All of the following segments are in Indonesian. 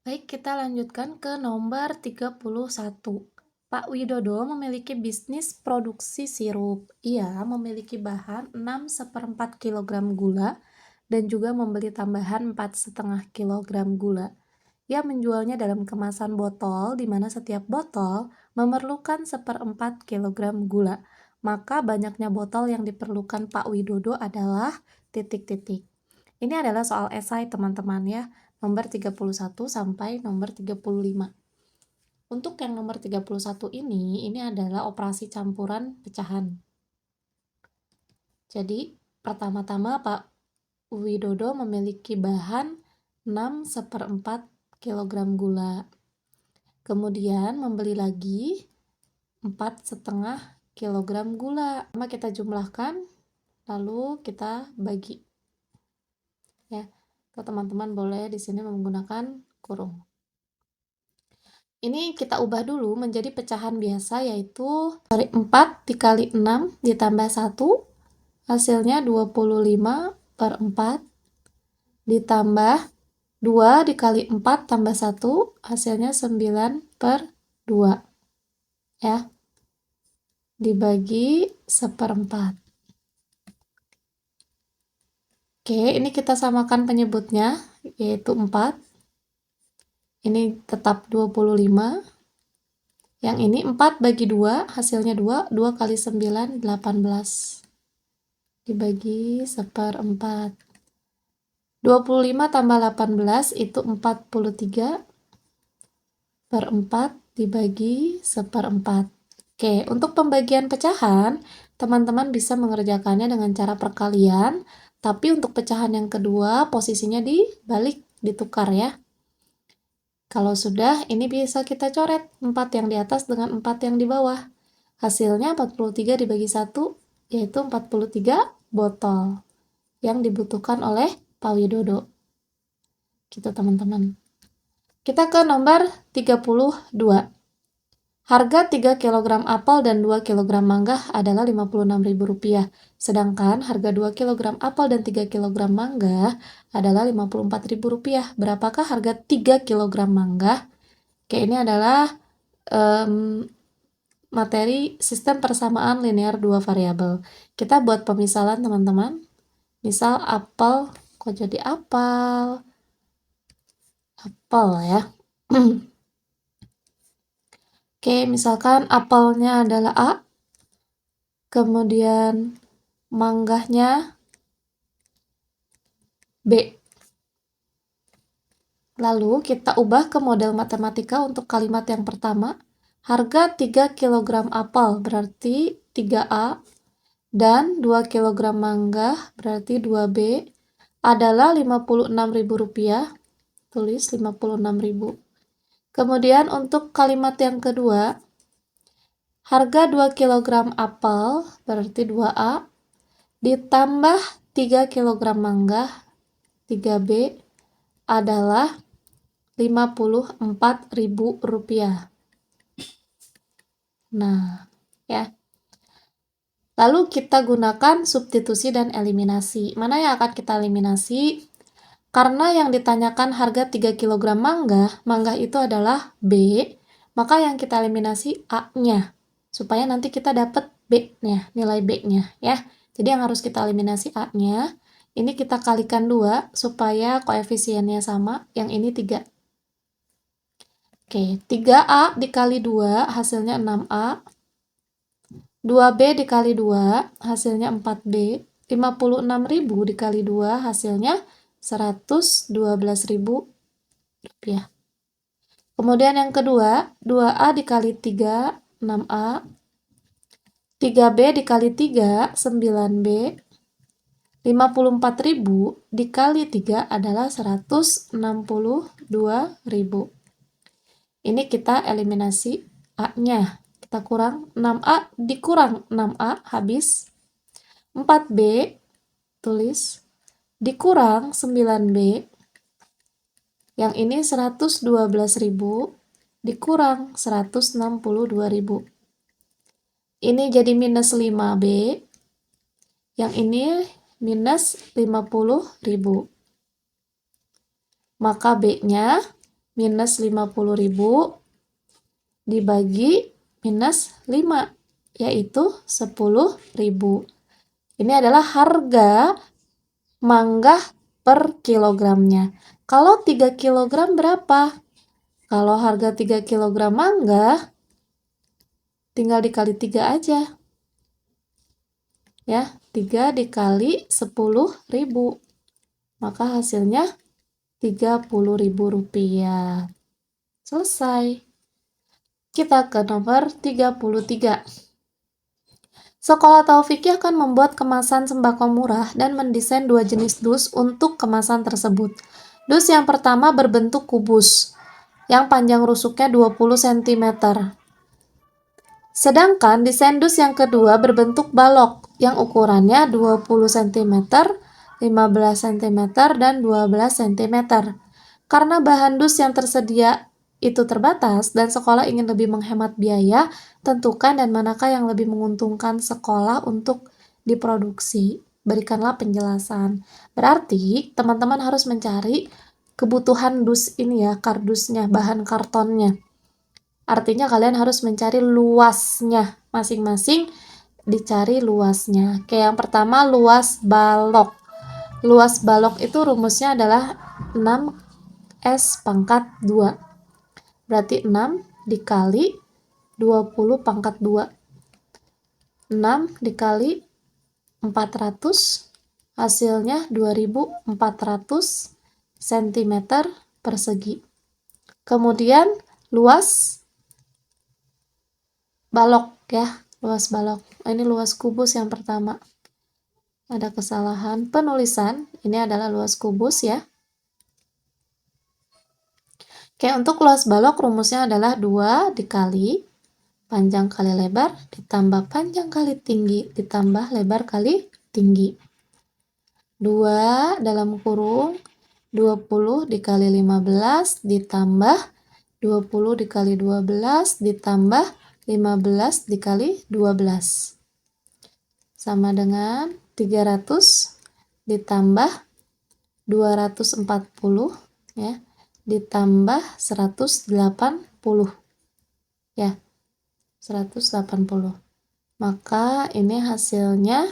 Baik, kita lanjutkan ke nomor 31. Pak Widodo memiliki bisnis produksi sirup. Ia memiliki bahan 6,4 kilogram gula dan juga membeli tambahan 4,5 kilogram gula. Ia menjualnya dalam kemasan botol, di mana setiap botol memerlukan 1,4 kilogram gula. Maka banyaknya botol yang diperlukan Pak Widodo adalah titik-titik. Ini adalah soal esai teman-teman ya, nomor 31 sampai nomor 35. Untuk yang nomor 31 ini adalah operasi campuran pecahan. Jadi, pertama-tama Pak Widodo memiliki bahan 6,4 kilogram gula. Kemudian membeli lagi 4,5 kilogram gula. Pertama kita jumlahkan, lalu kita bagi. Ya, teman-teman boleh di sini menggunakan kurung. Ini kita ubah dulu menjadi pecahan biasa, yaitu 4 dikali 6 ditambah 1, hasilnya 25/4, ditambah 2 dikali 4 tambah 1, hasilnya 9/2. Ya, dibagi 1/4. Oke, ini kita samakan penyebutnya, yaitu 4. Ini tetap 25. Yang ini 4 bagi 2, hasilnya 2. 2 kali 9, 18. Dibagi 1/4. 25 tambah 18 itu 43/4 dibagi 1/4. Oke, untuk pembagian pecahan, teman-teman bisa mengerjakannya dengan cara perkalian, tapi untuk pecahan yang kedua, posisinya dibalik, ditukar ya. Kalau sudah, ini bisa kita coret 4 yang di atas dengan 4 yang di bawah. Hasilnya 43 dibagi 1, yaitu 43 botol yang dibutuhkan oleh Pak Widodo. Gitu teman-teman. Kita ke nomor 32. Harga 3 kg apel dan 2 kg mangga adalah Rp56.000. Sedangkan harga 2 kg apel dan 3 kg mangga adalah Rp54.000. Berapakah harga 3 kg mangga? Oke, ini adalah materi sistem persamaan linear dua variabel. Kita buat pemisalan teman-teman. Misal apel, kok jadi apel? Apel ya. Oke, misalkan apelnya adalah A, kemudian mangganya B. Lalu kita ubah ke model matematika untuk kalimat yang pertama. Harga 3 kg apel berarti 3A dan 2 kg mangga berarti 2B adalah Rp56.000. Tulis 56.000. Kemudian untuk kalimat yang kedua, harga 2 kg apel berarti 2A ditambah 3 kg mangga 3B adalah Rp54.000. Nah, ya. Lalu kita gunakan substitusi dan eliminasi. Mana yang akan kita eliminasi? Karena yang ditanyakan harga 3 kg mangga, mangga itu adalah B, maka yang kita eliminasi A-nya, supaya nanti kita dapat B-nya, nilai B-nya ya. Jadi yang harus kita eliminasi A-nya, ini kita kalikan 2 supaya koefisiennya sama, yang ini 3. Oke, 3A dikali 2 hasilnya 6A, 2B dikali 2 hasilnya 4B, 56.000 dikali 2 hasilnya Rp112.000. Kemudian yang kedua, 2A dikali 3, 6A, 3B dikali 3, 9B, 54.000 dikali 3 adalah 162.000. Ini kita eliminasi A-nya. Kita kurang 6A dikurang 6A habis. 4B tulis dikurang 9B, yang ini 112.000 dikurang 162.000. Ini jadi minus 5B, yang ini minus 50.000. Maka B-nya minus 50.000 dibagi minus 5, yaitu 10.000. Ini adalah harga mangga per kilogramnya. Kalau 3 kilogram berapa? Kalau harga 3 kilogram mangga, tinggal dikali 3 aja. Ya, 3 dikali 10.000. Maka hasilnya Rp30.000. Selesai. Kita ke nomor 33. Sekolah Taufiki akan membuat kemasan sembako murah dan mendesain 2 jenis dus untuk kemasan tersebut. Dus yang pertama berbentuk kubus, yang panjang rusuknya 20 cm. Sedangkan desain dus yang kedua berbentuk balok, yang ukurannya 20 cm, 15 cm, dan 12 cm. Karena bahan dus yang tersedia itu terbatas dan sekolah ingin lebih menghemat biaya, tentukan dan manakah yang lebih menguntungkan sekolah untuk diproduksi. Berikanlah penjelasan. Berarti teman-teman harus mencari kebutuhan dus ini ya, kardusnya, bahan kartonnya. Artinya kalian harus mencari luasnya, masing-masing dicari luasnya. Kayak yang pertama luas balok. Luas balok itu rumusnya adalah 6S pangkat 2. Berarti 6 dikali 20 pangkat 2. 6 dikali 400, hasilnya 2400 cm persegi. Kemudian luas balok ya, luas balok. Ini luas kubus yang pertama. Ada kesalahan penulisan, ini adalah luas kubus ya. Oke, untuk luas balok rumusnya adalah 2 dikali panjang kali lebar ditambah panjang kali tinggi ditambah lebar kali tinggi. 2 dalam kurung 20 dikali 15 ditambah 20 dikali 12 ditambah 15 dikali 12. Sama dengan 300 ditambah 240 ya, ditambah 180 ya, 180. Maka ini hasilnya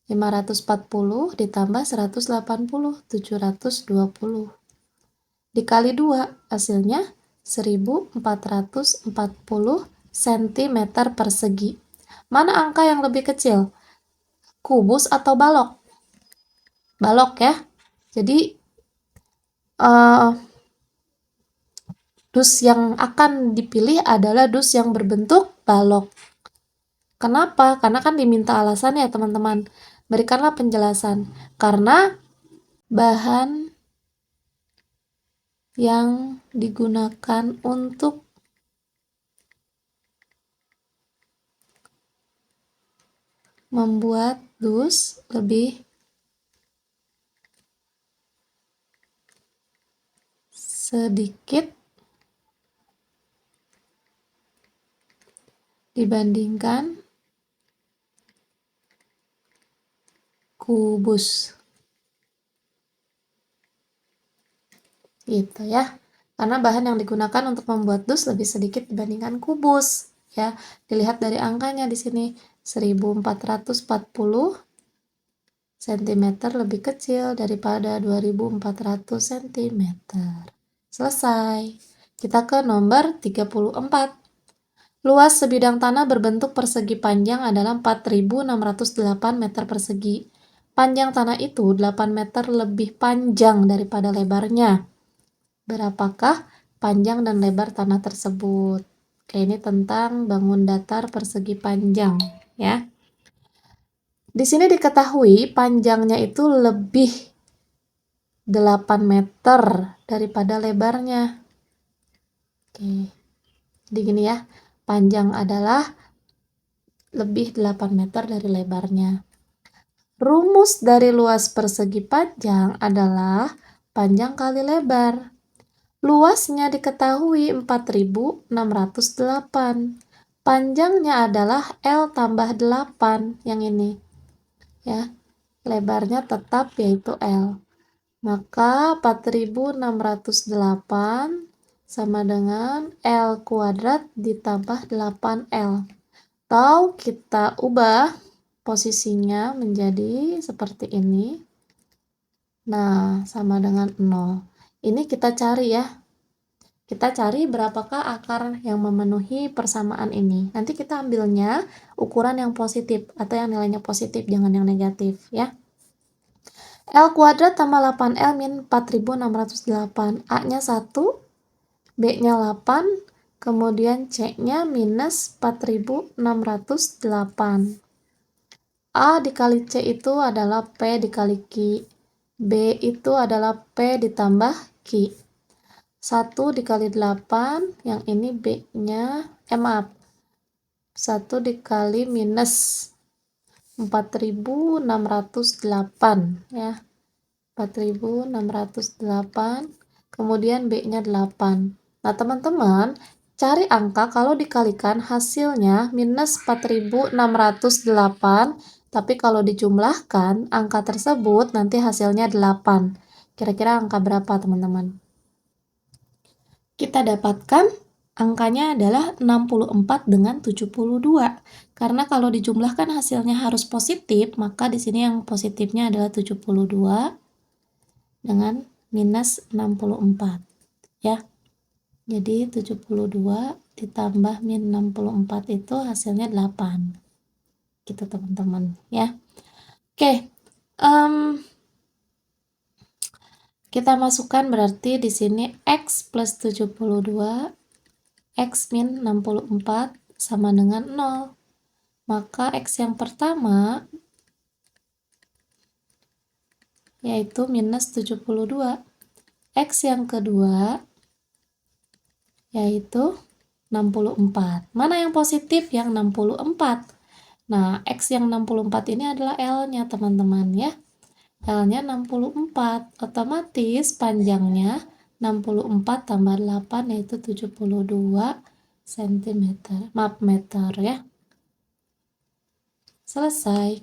540 ditambah 180, 720. Dikali 2 hasilnya 1440 cm persegi. Mana angka yang lebih kecil? Kubus atau balok? Balok ya. Jadi dus yang akan dipilih adalah dus yang berbentuk balok. Kenapa? Karena kan diminta alasan ya teman-teman. Berikanlah penjelasan. Karena bahan yang digunakan untuk membuat dus lebih sedikit dibandingkan kubus. Gitu ya. Karena bahan yang digunakan untuk membuat dus lebih sedikit dibandingkan kubus. Ya, dilihat dari angkanya di sini 1440 cm lebih kecil daripada 2400 cm. Selesai. Kita ke nomor 34. Luas sebidang tanah berbentuk persegi panjang adalah 4608 meter persegi. Panjang tanah itu 8 meter lebih panjang daripada lebarnya. Berapakah panjang dan lebar tanah tersebut? Oke, ini tentang bangun datar persegi panjang ya. Di sini diketahui panjangnya itu lebih 8 meter daripada lebarnya. Oke. Jadi gini ya, panjang adalah lebih 8 meter dari lebarnya. Rumus dari luas persegi panjang adalah panjang kali lebar. Luasnya diketahui 4608. Panjangnya adalah L tambah 8 yang ini. Ya. Lebarnya tetap yaitu L. Maka 4608 sama dengan L kuadrat ditambah 8L. Atau kita ubah posisinya menjadi seperti ini. Nah, sama dengan 0. Ini kita cari ya. Kita cari berapakah akar yang memenuhi persamaan ini. Nanti kita ambilnya ukuran yang positif atau yang nilainya positif, jangan yang negatif ya. L kuadrat tambah 8L min 4608. A-nya 1, B-nya 8, kemudian C-nya minus 4608. A dikali C itu adalah P dikali Q. B itu adalah P ditambah Q. 1 dikali 8, yang ini B-nya, maaf, 1 dikali minus 4608 ya. 4608, kemudian B-nya 8. Nah, teman-teman, cari angka kalau dikalikan hasilnya minus 4608, tapi kalau dijumlahkan angka tersebut nanti hasilnya 8. Kira-kira angka berapa, teman-teman? Kita dapatkan angkanya adalah 64 dengan 72. Karena kalau dijumlahkan hasilnya harus positif, maka di sini yang positifnya adalah 72 dengan minus 64 ya. Jadi 72 ditambah min 64 itu hasilnya 8. Gitu teman-teman ya. Oke. Kita masukkan berarti di sini X plus 72, X min 64 sama dengan 0. Maka X yang pertama yaitu minus 72. X yang kedua yaitu 64. Mana yang positif? Yang 64. Nah, X yang 64 ini adalah L-nya teman-teman ya. L-nya 64. Otomatis panjangnya 64 tambah 8 yaitu 72 cm. Maaf, meter ya. Selesai.